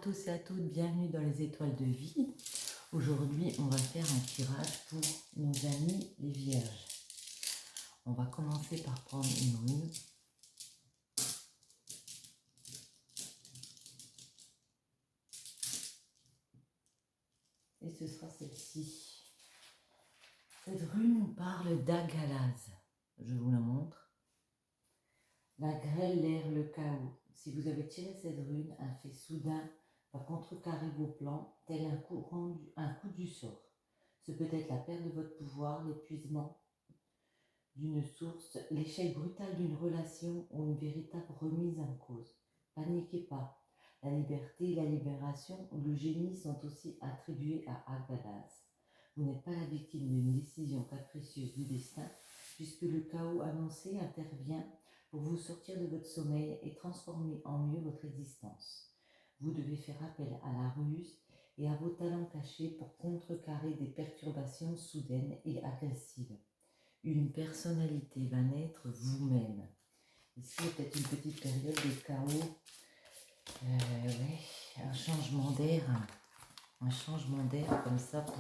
tous et à toutes, bienvenue dans les étoiles de vie. Aujourd'hui, on va faire un tirage pour nos amis les vierges. On va commencer par prendre une rune. Et ce sera celle-ci. Cette rune nous parle d'Agalaz. Je vous la montre. La grêle, l'air, le chaos. Si vous avez tiré cette rune, un fait soudain va contrecarrer vos plans, tel un coup du sort. Ce peut être la perte de votre pouvoir, l'épuisement d'une source, l'échec brutal d'une relation ou une véritable remise en cause. Paniquez pas. La liberté, la libération ou le génie sont aussi attribués à Agalaz. Vous n'êtes pas la victime d'une décision capricieuse du destin, puisque le chaos annoncé intervient pour vous sortir de votre sommeil et transformer en mieux votre existence. Vous devez faire appel à la ruse et à vos talents cachés pour contrecarrer des perturbations soudaines et agressives. Une personnalité va naître vous-même. Ici, il y a peut-être une petite période de chaos. Ouais, un changement d'air comme ça pour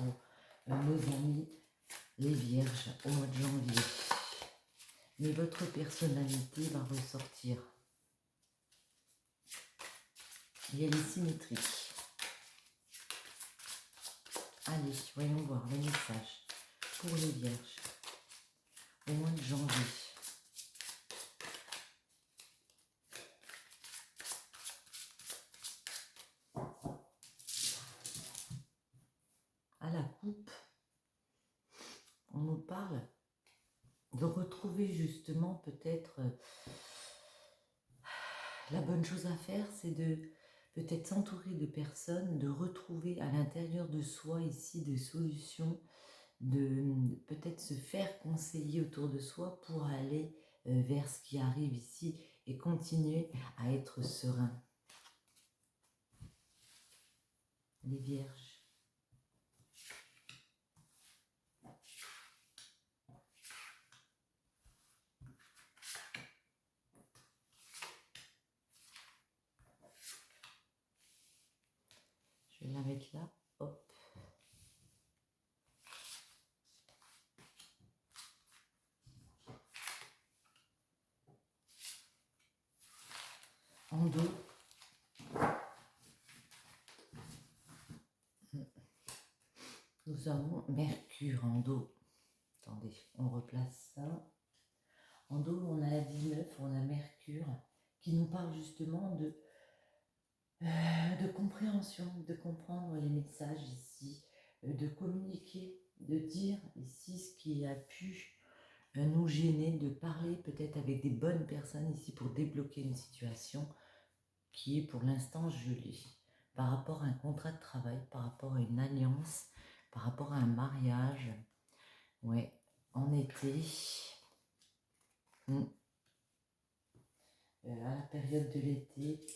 nos amis les vierges au mois de janvier. Mais votre personnalité va ressortir. Et elle est symétrique. Allez, voyons voir les messages pour les vierges au mois de janvier. À la coupe, on nous parle de retrouver justement peut-être la bonne chose à faire, c'est de peut-être s'entourer de personnes, de retrouver à l'intérieur de soi ici des solutions, de peut-être se faire conseiller autour de soi pour aller vers ce qui arrive ici et continuer à être serein. Les vierges. Je vais la mettre là, hop. En dos. Nous avons Mercure en dos. Attendez, on replace ça. En dos, on a la 19, on a Mercure qui nous parle justement de compréhension, de comprendre les messages ici, de communiquer, de dire ici ce qui a pu nous gêner, de parler peut-être avec des bonnes personnes ici pour débloquer une situation qui est pour l'instant gelée par rapport à un contrat de travail, par rapport à une alliance, par rapport à un mariage. Ouais, en été, à la période de l'été,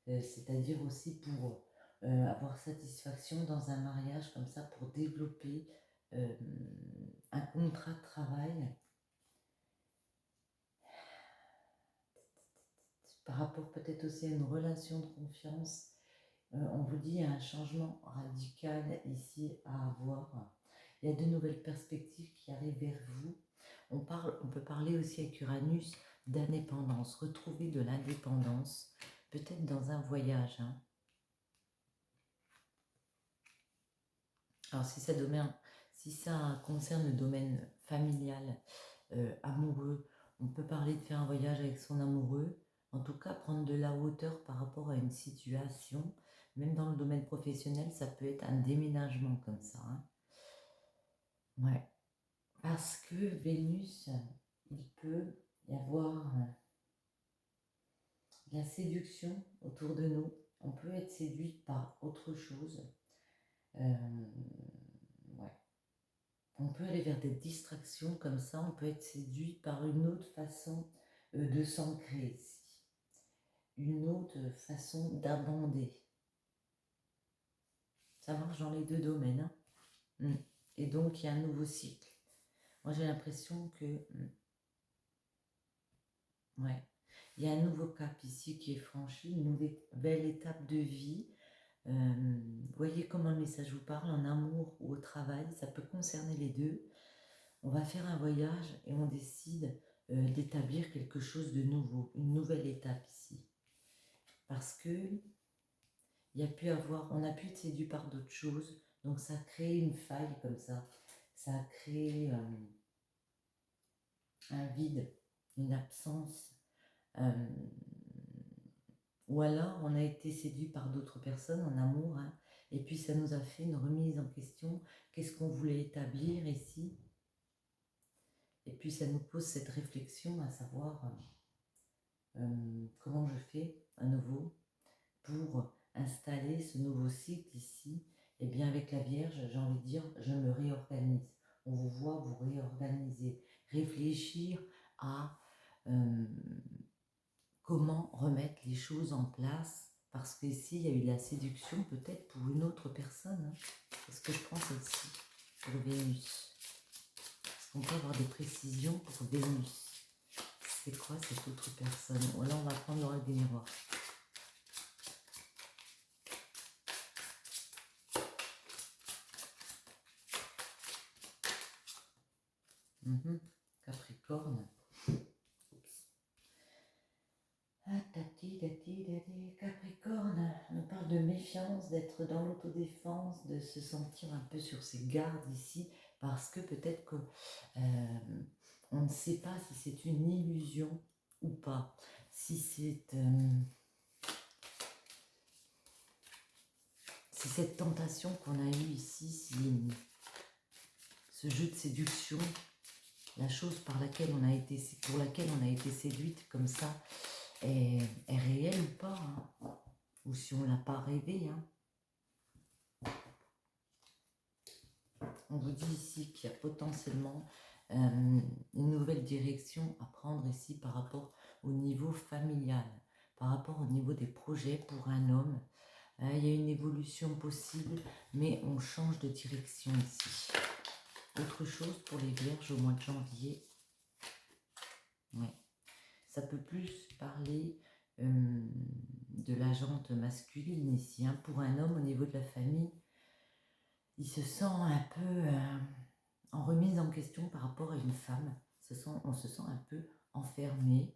c'est-à-dire aussi pour avoir satisfaction dans un mariage comme ça, pour développer un contrat de travail par rapport peut-être aussi à une relation de confiance. On vous dit il y a un changement radical ici à avoir. Il y a de nouvelles perspectives qui arrivent vers vous. On peut parler aussi avec Uranus d'indépendance, retrouver de l'indépendance, peut-être dans un voyage. Hein. Alors si ça concerne le domaine familial, amoureux, on peut parler de faire un voyage avec son amoureux, en tout cas prendre de la hauteur par rapport à une situation, même dans le domaine professionnel, ça peut être un déménagement comme ça. Hein. Ouais, parce que Vénus, il peut y avoir de la séduction autour de nous, on peut être séduit par autre chose. Ouais. On peut aller vers des distractions comme ça, on peut être séduit par une autre façon de s'ancrer ici, une autre façon d'abonder. Ça marche dans les deux domaines. Hein. Et donc, il y a un nouveau cycle. Moi, j'ai l'impression que... ouais, il y a un nouveau cap ici qui est franchi, une nouvelle étape de vie. Voyez comment le message vous parle, en amour ou au travail, ça peut concerner les deux. On va faire un voyage et on décide d'établir quelque chose de nouveau, une nouvelle étape ici. Parce que on a pu être séduit par d'autres choses, donc ça a créé une faille comme ça. Ça a créé un vide, une absence. Ou alors on a été séduit par d'autres personnes en amour, hein, et puis ça nous a fait une remise en question. Qu'est-ce qu'on voulait établir ici? Et puis ça nous pose cette réflexion à savoir comment je fais à nouveau pour installer ce nouveau cycle ici. Et bien avec la Vierge, j'ai envie de dire, je me réorganise. On vous voit vous réorganiser, réfléchir à comment remettre les choses en place, parce qu'ici il y a eu de la séduction peut-être pour une autre personne, hein. C'est ce que je pense aussi pour Vénus. Est-ce qu'on peut avoir des précisions pour Vénus? C'est quoi cette autre personne? Ou alors on va prendre l'oreille des miroirs. Capricorne. Capricorne, on parle de méfiance, d'être dans l'autodéfense, de se sentir un peu sur ses gardes ici, parce que peut-être que on ne sait pas si c'est une illusion ou pas, si cette tentation qu'on a eue ici, si ce jeu de séduction, la chose pour laquelle on a été séduite comme ça, est réelle ou pas, hein, ou si on ne l'a pas rêvé. Hein. On vous dit ici qu'il y a potentiellement une nouvelle direction à prendre ici par rapport au niveau familial, par rapport au niveau des projets pour un homme. Il y a une évolution possible, mais on change de direction ici. Autre chose pour les Vierges au mois de janvier. Ouais. Ça peut plus parler de la jante masculine ici. Hein. Pour un homme, au niveau de la famille, il se sent un peu en remise en question par rapport à une femme. On se sent un peu enfermé.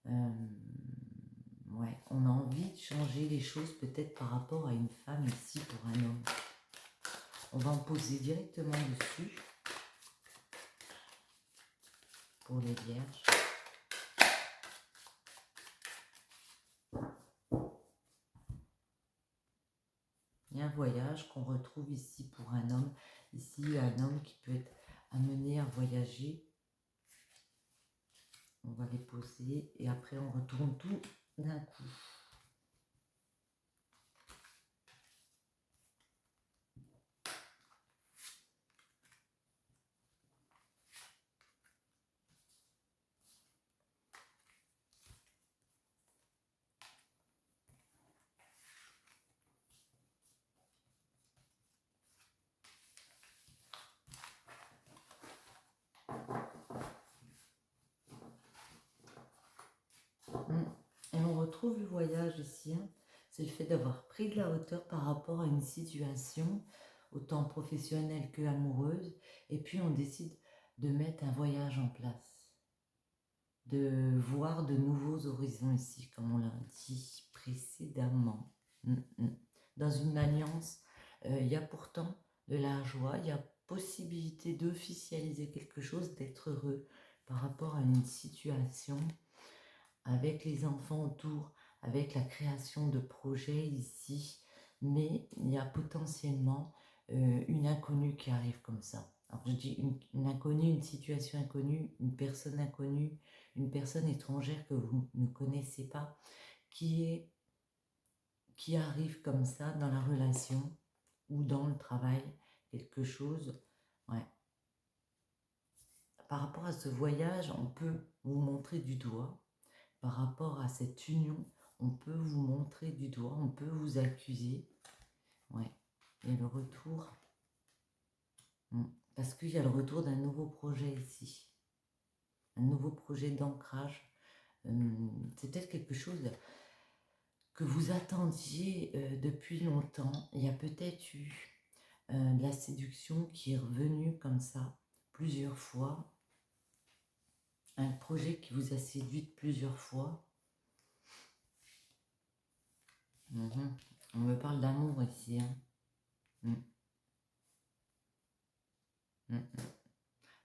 Ouais, on a envie de changer les choses peut-être par rapport à une femme ici pour un homme. On va en poser directement dessus pour les Vierges. Il y a un voyage qu'on retrouve ici pour un homme. Ici, un homme qui peut être amené à voyager. On va les poser et après on retourne tout d'un coup. Et on retrouve le voyage ici, hein. C'est le fait d'avoir pris de la hauteur par rapport à une situation, autant professionnelle que amoureuse, et puis on décide de mettre un voyage en place, de voir de nouveaux horizons ici, comme on l'a dit précédemment. Dans une alliance, il y a pourtant de la joie, il y a possibilité d'officialiser quelque chose, d'être heureux par rapport à une situation, avec les enfants autour, avec la création de projets ici, mais il y a potentiellement une inconnue qui arrive comme ça. Alors je dis une inconnue, une situation inconnue, une personne étrangère que vous ne connaissez pas, qui arrive comme ça dans la relation ou dans le travail, quelque chose, ouais. Par rapport à ce voyage, on peut vous montrer du doigt. Par rapport à cette union, on peut vous montrer du doigt, on peut vous accuser. Ouais. Et le retour, parce qu'il y a le retour d'un nouveau projet ici. Un nouveau projet d'ancrage. C'est peut-être quelque chose que vous attendiez depuis longtemps. Il y a peut-être eu de la séduction qui est revenue comme ça plusieurs fois. Un projet qui vous a séduite plusieurs fois. On me parle d'amour ici. Hein. Mm. Mm.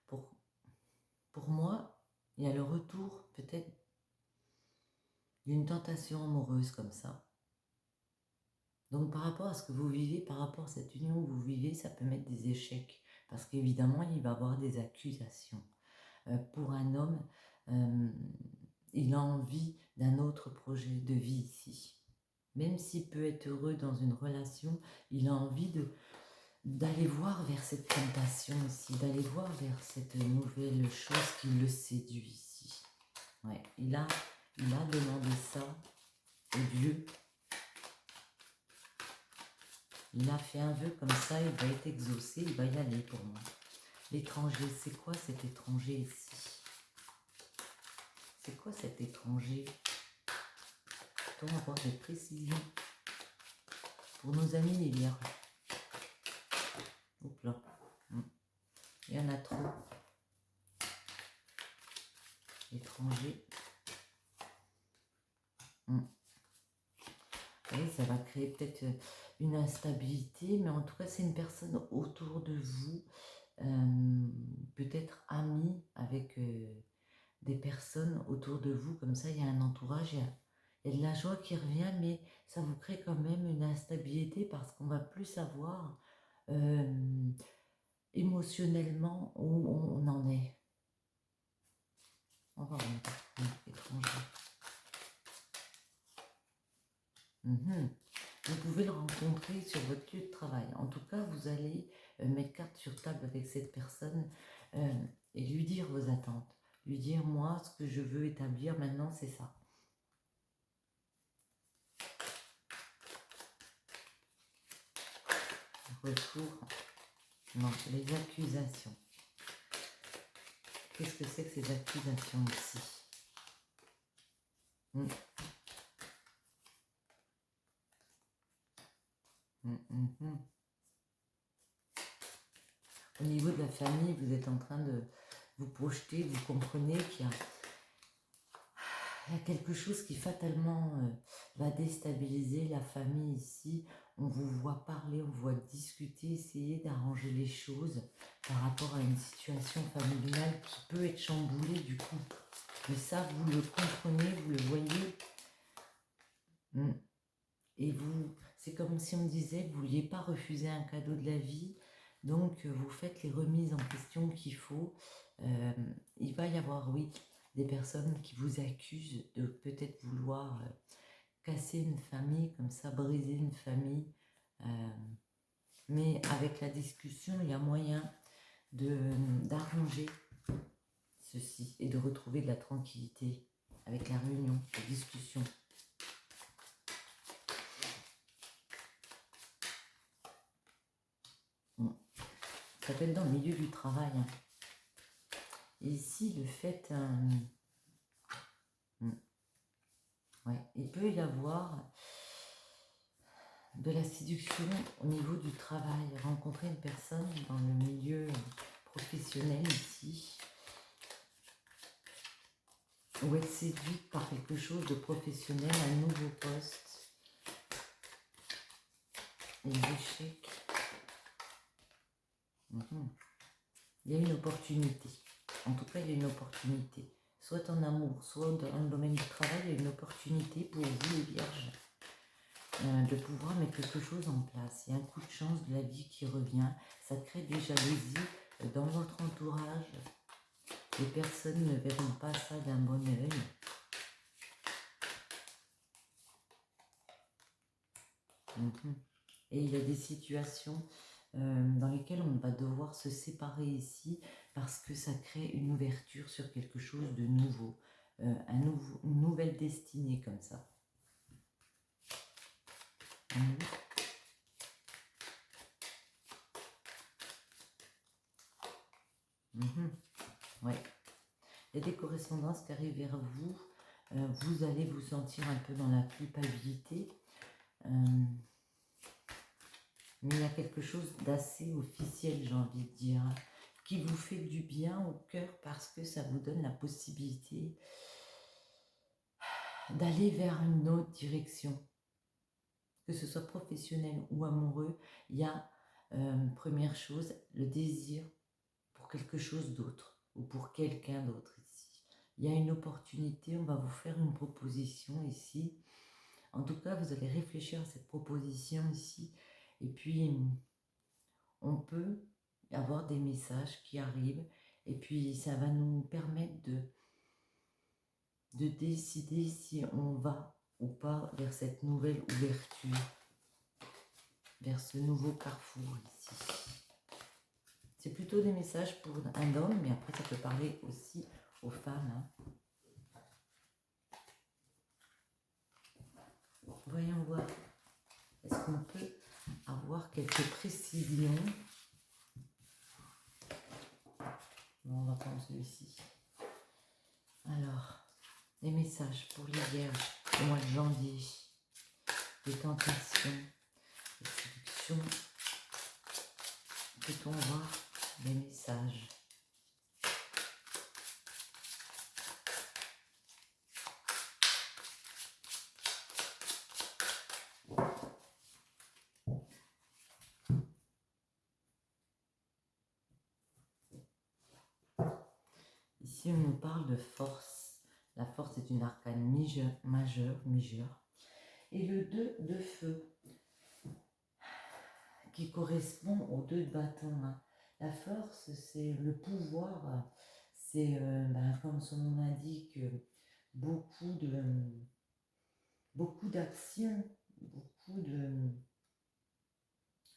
Pour moi, il y a le retour peut-être d'une tentation amoureuse comme ça. Donc par rapport à ce que vous vivez, par rapport à cette union que vous vivez, ça peut mettre des échecs. Parce qu'évidemment, il va y avoir des accusations. Pour un homme, il a envie d'un autre projet de vie ici. Même s'il peut être heureux dans une relation, il a envie d'aller voir vers cette tentation ici, d'aller voir vers cette nouvelle chose qui le séduit ici. Ouais, il a demandé ça au Dieu. Il a fait un vœu comme ça, il va être exaucé, il va y aller pour moi. L'étranger, c'est quoi cet étranger ici? C'est quoi cet étranger? Peut-on avoir des précisions pour nos amis les vierges? Oups là. Il y en a trop. Étranger. Oui, ça va créer peut-être une instabilité, mais en tout cas, c'est une personne autour de vous, peut-être amie avec des personnes autour de vous, comme ça, il y a un entourage, il y a de la joie qui revient, mais ça vous crée quand même une instabilité parce qu'on va plus savoir émotionnellement où on en est. On va voir, étranger. Vous pouvez le rencontrer sur votre lieu de travail. En tout cas, vous allez mettre carte sur table avec cette personne et lui dire vos attentes. Lui dire, moi, ce que je veux établir maintenant, c'est ça. Retour. Non, les accusations. Qu'est-ce que c'est que ces accusations ici? Au niveau de la famille, vous êtes en train de vous projeter, vous comprenez qu'il y a quelque chose qui fatalement va déstabiliser la famille ici. On vous voit parler, on vous voit discuter, essayer d'arranger les choses par rapport à une situation familiale qui peut être chamboulée du coup. Mais ça, vous le comprenez, vous le voyez. Et vous, c'est comme si on disait que vous ne vouliez pas refuser un cadeau de la vie. Donc, vous faites les remises en question qu'il faut. Il va y avoir, oui, des personnes qui vous accusent de peut-être vouloir casser une famille, comme ça, briser une famille. Mais avec la discussion, il y a moyen d'arranger ceci et de retrouver de la tranquillité avec la réunion, la discussion. Ça peut être dans le milieu du travail. Et ici, le fait... ouais, il peut y avoir de la séduction au niveau du travail. Rencontrer une personne dans le milieu professionnel ici. Ou être séduite par quelque chose de professionnel, un nouveau poste. Les échecs. Il y a une opportunité. En tout cas, il y a une opportunité. Soit en amour, soit dans le domaine du travail, il y a une opportunité pour vous, les vierges, de pouvoir mettre quelque chose en place. Il y a un coup de chance de la vie qui revient. Ça crée des jalousies dans votre entourage. Les personnes ne verront pas ça d'un bon œil. Et il y a des situations dans lesquelles on va devoir se séparer ici parce que ça crée une ouverture sur quelque chose de nouveau, une nouvelle destinée comme ça. Ouais. Il y a des correspondances qui arrivent vers vous vous allez vous sentir un peu dans la culpabilité. Mais il y a quelque chose d'assez officiel, j'ai envie de dire, hein, qui vous fait du bien au cœur parce que ça vous donne la possibilité d'aller vers une autre direction. Que ce soit professionnel ou amoureux, il y a, première chose, le désir pour quelque chose d'autre ou pour quelqu'un d'autre ici. Il y a une opportunité, on va vous faire une proposition ici. En tout cas, vous allez réfléchir à cette proposition ici. Et puis, on peut avoir des messages qui arrivent. Et puis, ça va nous permettre de décider si on va ou pas vers cette nouvelle ouverture, vers ce nouveau carrefour ici. C'est plutôt des messages pour un homme, mais après, ça peut parler aussi aux femmes. Hein. Voyons voir. Est-ce qu'on peut avoir quelques précisions? Bon, on va prendre celui-ci. Alors, les messages pour les vierges au mois de janvier. Des tentations, des séductions. Peut-on voir des messages? Ici, on nous parle de force. La force est une arcane majeure. Et le 2 de feu, qui correspond au 2 de bâton. Hein. La force, c'est le pouvoir. C'est, comme son nom l'indique, beaucoup d'actions,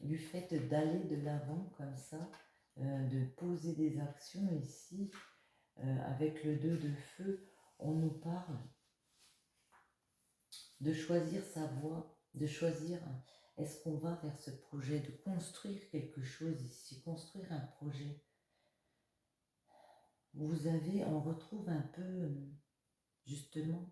du fait d'aller de l'avant comme ça, de poser des actions ici. Avec le 2 de feu, on nous parle de choisir sa voie, de choisir est-ce qu'on va vers ce projet, de construire quelque chose ici, construire un projet. On retrouve un peu, justement,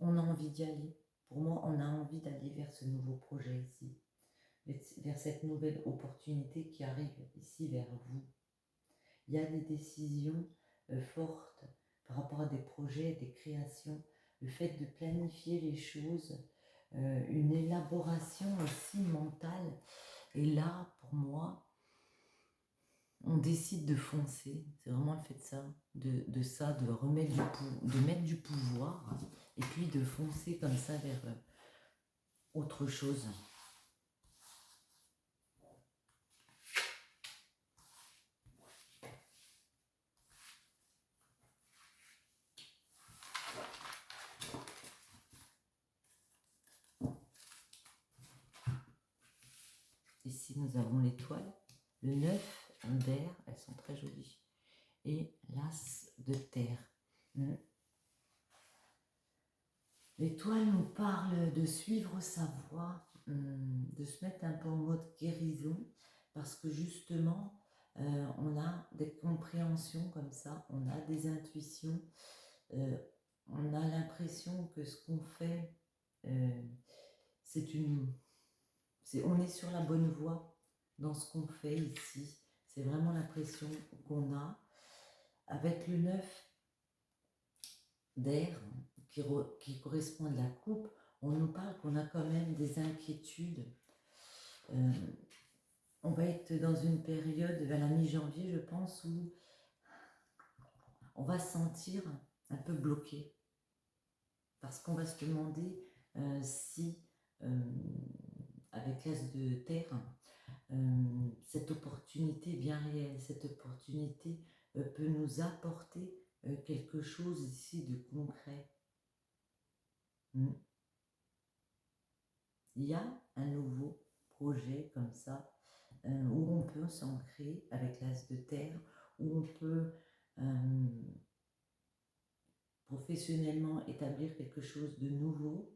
on a envie d'y aller. Pour moi, on a envie d'aller vers ce nouveau projet ici, vers cette nouvelle opportunité qui arrive ici vers vous. Il y a des décisions fortes par rapport à des projets, des créations, le fait de planifier les choses, une élaboration aussi mentale. Et là, pour moi, on décide de foncer. C'est vraiment le fait de ça, de remettre de mettre du pouvoir et puis de foncer comme ça vers autre chose. Ici, nous avons l'étoile, le 9 d'air, elles sont très jolies, et l'as de terre. L'étoile nous parle de suivre sa voie, de se mettre un peu en mode guérison, parce que justement, on a des compréhensions comme ça, on a des intuitions, on a l'impression que ce qu'on fait, on est sur la bonne voie dans ce qu'on fait ici. C'est vraiment l'impression qu'on a. Avec le 9 d'air, qui correspond à la coupe, on nous parle qu'on a quand même des inquiétudes. On va être dans une période vers la mi-janvier, je pense, où on va se sentir un peu bloqué. Parce qu'on va se demander si, avec l'as de terre, cette opportunité est bien réelle, cette opportunité peut nous apporter quelque chose ici de concret. Il y a un nouveau projet comme ça, où on peut s'ancrer avec l'as de terre, où on peut professionnellement établir quelque chose de nouveau,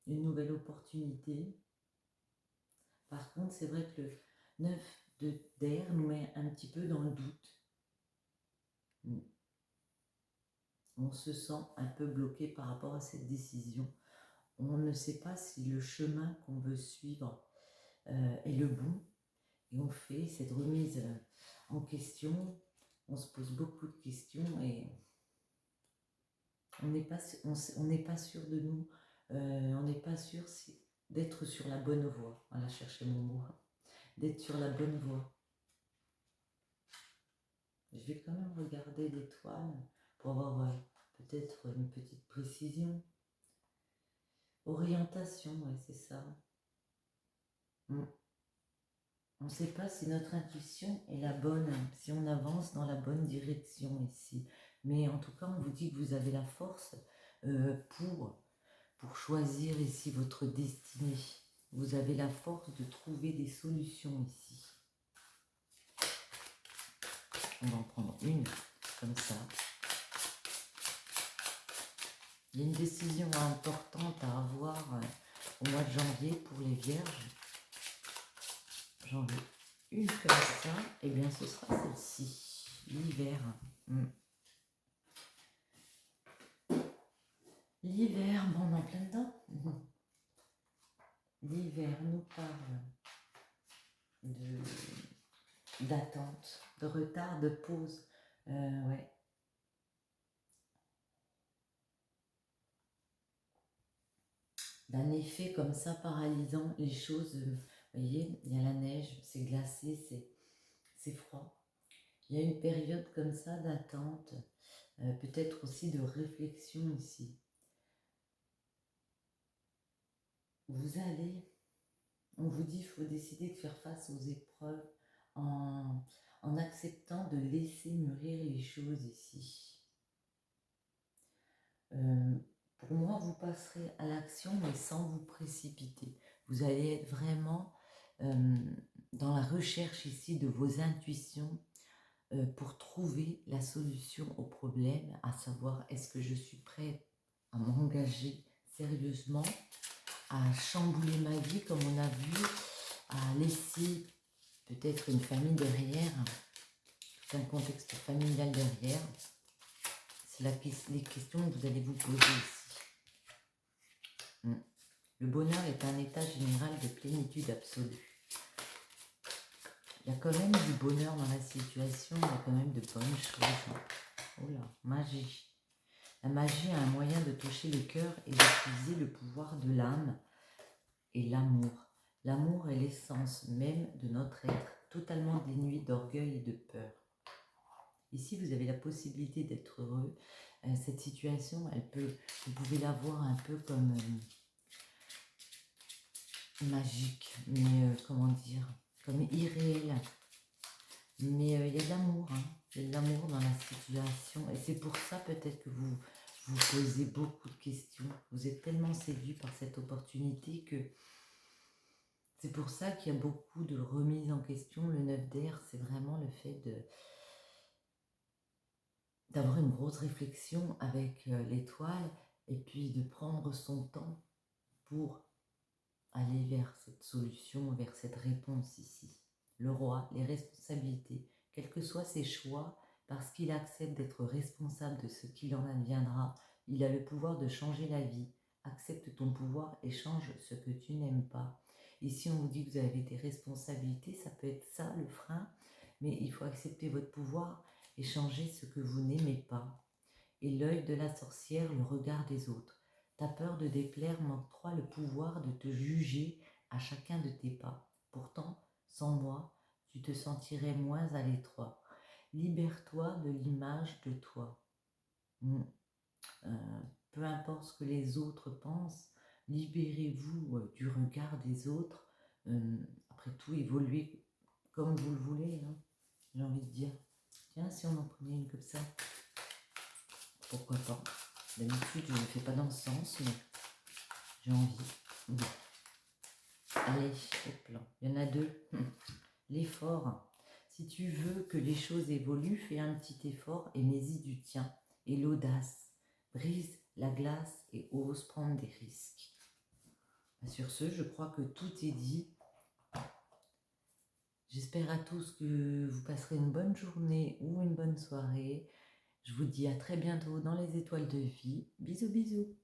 une nouvelle opportunité. Par contre, c'est vrai que le 9 d'air nous met un petit peu dans le doute. on se sent un peu bloqué par rapport à cette décision. On ne sait pas si le chemin qu'on veut suivre est le bon. Et on fait cette remise en question. On se pose beaucoup de questions et on n'est pas sûr de nous. On n'est pas sûr d'être sur la bonne voie. Voilà, chercher mon mot. D'être sur la bonne voie. Je vais quand même regarder l'étoile pour avoir peut-être une petite précision. Orientation, ouais, c'est ça. On ne sait pas si notre intuition est la bonne, si on avance dans la bonne direction ici. Mais en tout cas, on vous dit que vous avez la force pour choisir ici votre destinée. Vous avez la force de trouver des solutions ici. On va en prendre une, comme ça. Il y a une décision importante à avoir au mois de janvier pour les vierges. J'en veux une comme ça, et bien ce sera celle-ci, l'hiver. L'hiver, bon, on est en plein dedans. L'hiver nous parle d'attente, de retard, de pause. Ouais. D'un effet comme ça paralysant, les choses, vous voyez, il y a la neige, c'est glacé, c'est froid. Il y a une période comme ça d'attente, peut-être aussi de réflexion ici. Vous allez, on vous dit, il faut décider de faire face aux épreuves en acceptant de laisser mûrir les choses ici. Pour moi, vous passerez à l'action, mais sans vous précipiter. Vous allez être vraiment dans la recherche ici de vos intuitions pour trouver la solution au problème, à savoir est-ce que je suis prête à m'engager sérieusement, à chambouler ma vie comme on a vu, à laisser peut-être une famille derrière, tout un contexte familial derrière. C'est les questions que vous allez vous poser ici. Le bonheur est un état général de plénitude absolue. Il y a quand même du bonheur dans la situation, il y a quand même de bonnes choses. Oh là, magie. La magie a un moyen de toucher le cœur et d'utiliser le pouvoir de l'âme et l'amour. L'amour est l'essence même de notre être, totalement dénué d'orgueil et de peur. Ici, vous avez la possibilité d'être heureux. Cette situation, vous pouvez la voir un peu comme magique, mais comment dire, comme irréel. Mais il y a de l'amour, il y a de l'amour dans la situation. Et c'est pour ça peut-être que vous vous posez beaucoup de questions. Vous êtes tellement séduit par cette opportunité que c'est pour ça qu'il y a beaucoup de remises en question. Le 9 d'air, c'est vraiment le fait d'avoir une grosse réflexion avec l'étoile et puis de prendre son temps pour aller vers cette solution, vers cette réponse ici. Le roi, les responsabilités, quels que soient ses choix, parce qu'il accepte d'être responsable de ce qu'il en adviendra, il a le pouvoir de changer la vie. Accepte ton pouvoir et change ce que tu n'aimes pas. Ici, on vous dit que vous avez des responsabilités, ça peut être ça le frein, mais il faut accepter votre pouvoir et changer ce que vous n'aimez pas. Et l'œil de la sorcière, le regard des autres. Ta peur de déplaire m'octroie le pouvoir de te juger à chacun de tes pas. Pourtant, sans moi, tu te sentirais moins à l'étroit. Libère-toi de l'image de toi. Peu importe ce que les autres pensent, libérez-vous du regard des autres. Après tout, évoluez comme vous le voulez, j'ai envie de dire. Tiens, si on en prenait une comme ça, pourquoi pas. D'habitude, je ne le fais pas dans ce sens, mais j'ai envie. Bon. Allez, hop là. Il y en a deux. L'effort. Si tu veux que les choses évoluent, fais un petit effort et mets-y du tien. Et l'audace. Brise la glace et ose prendre des risques. Sur ce, je crois que tout est dit. J'espère à tous que vous passerez une bonne journée ou une bonne soirée. Je vous dis à très bientôt dans les étoiles de vie. Bisous bisous.